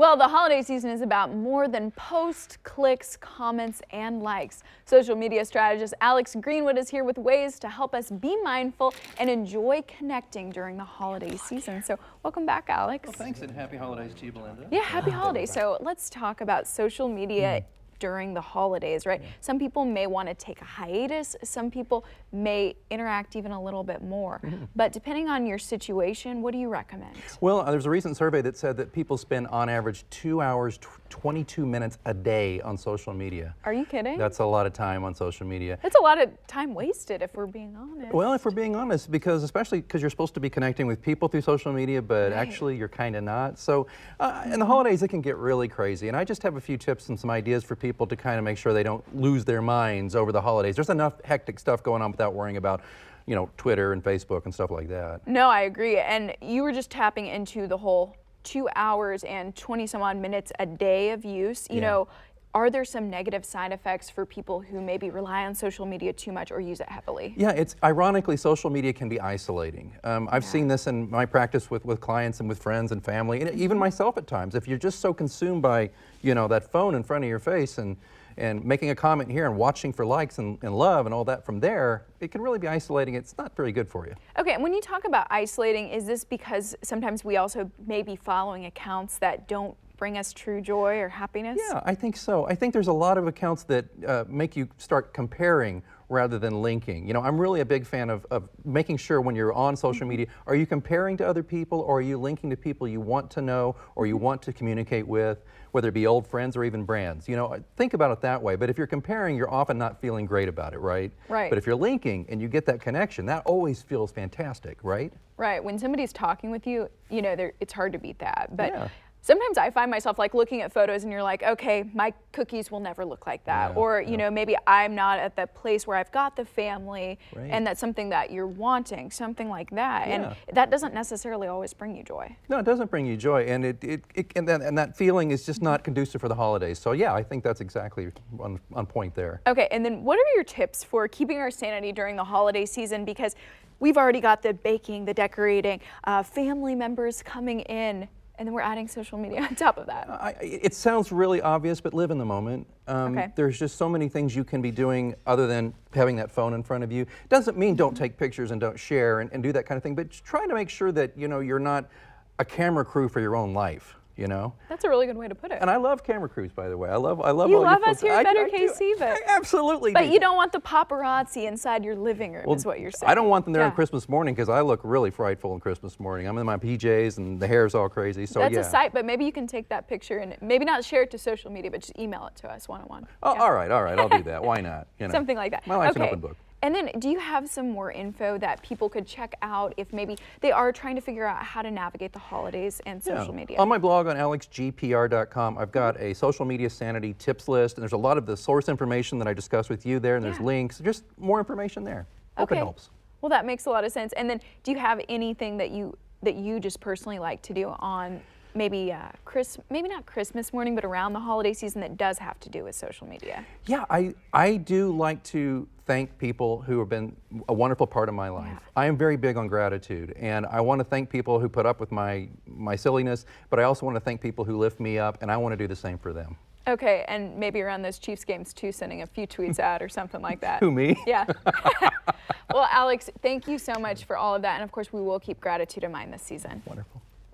Well, the holiday season is about more than posts, clicks, comments, and likes. Social media strategist Alex Greenwood is here with ways to help us be mindful and enjoy connecting during the holiday season. So welcome back, Alex. Well, thanks, and happy holidays to you, Belinda. Yeah, happy holidays. So let's talk about social media during the holidays, right? Some people may want to take a hiatus. Some people may interact even a little bit more. But depending on your situation, what do you recommend? Well, there's a recent survey that said that people spend on average 2 hours, 22 minutes a day on social media. Are you kidding? That's a lot of time on social media. That's a lot of time wasted if we're being honest. Well, if we're being honest, especially because you're supposed to be connecting with people through social media, but actually you're kind of not. So in the holidays, it can get really crazy. And I just have a few tips and some ideas for people to kind of make sure they don't lose their minds over the holidays. There's enough hectic stuff going on without worrying about, you know, Twitter and Facebook and stuff like that. No, I agree. And you were just tapping into the whole 2 hours and 20 some odd minutes a day of use. You know, are there some negative side effects for people who maybe rely on social media too much or use it heavily? Yeah, it's ironically, social media can be isolating. I've seen this in my practice with clients and with friends and family, and even myself at times. If you're just so consumed by, you know, that phone in front of your face and making a comment here and watching for likes and love and all that from there, it can really be isolating. It's not very good for you. Okay, and when you talk about isolating, is this because sometimes we also may be following accounts that don't bring us true joy or happiness? Yeah, I think so. I think there's a lot of accounts that make you start comparing rather than linking. You know, I'm really a big fan of making sure when you're on social media, are you comparing to other people, or are you linking to people you want to know or you want to communicate with, whether it be old friends or even brands? You know, think about it that way. But if you're comparing, you're often not feeling great about it, right? Right. But if you're linking and you get that connection, that always feels fantastic, right? Right. When somebody's talking with you, you know, it's hard to beat that. But Yeah. sometimes I find myself like looking at photos and you're like, okay, my cookies will never look like that. Yeah, or, you know, maybe I'm not at the place where I've got the family and that's something that you're wanting, something like that. And that doesn't necessarily always bring you joy. No, it doesn't bring you joy, and and that feeling is just not conducive for the holidays. So yeah, I think that's exactly on point there. Okay, and then what are your tips for keeping our sanity during the holiday season? Because we've already got the baking, the decorating, family members coming in, and then we're adding social media on top of that. It sounds really obvious, but live in the moment. There's just so many things you can be doing other than having that phone in front of you. Doesn't mean don't take pictures and don't share and do that kind of thing, but try to make sure that, you know, you're not a camera crew for your own life. You know? That's a really good way to put it. And I love camera crews, by the way. I love you all love you us folks. here at Better KC, but I absolutely but do. you don't want the paparazzi inside your living room, is what you're saying. I don't want them there on Christmas morning because I look really frightful on Christmas morning. I'm in my PJs and the hair's all crazy. So that's a sight, but maybe you can take that picture and maybe not share it to social media, but just email it to us one-on-one. Oh, all right, I'll do that. Why not? You know, something like that. My life's an open book. And then do you have some more info that people could check out if maybe they are trying to figure out how to navigate the holidays and social media? On my blog on alexgpr.com, I've got a social media sanity tips list, and there's a lot of the source information that I discussed with you there, and there's links, just more information there. Hope it helps. Well, that makes a lot of sense. And then do you have anything that you just personally like to do on maybe maybe not Christmas morning, but around the holiday season that does have to do with social media? Yeah, I do like to thank people who have been a wonderful part of my life. I am very big on gratitude, and I want to thank people who put up with my silliness, but I also want to thank people who lift me up, and I want to do the same for them. Okay, and maybe around those Chiefs games too, sending a few tweets out or something like that. Who, me? Yeah. Well, Alex, thank you so much for all of that, and of course we will keep gratitude in mind this season. Wonderful.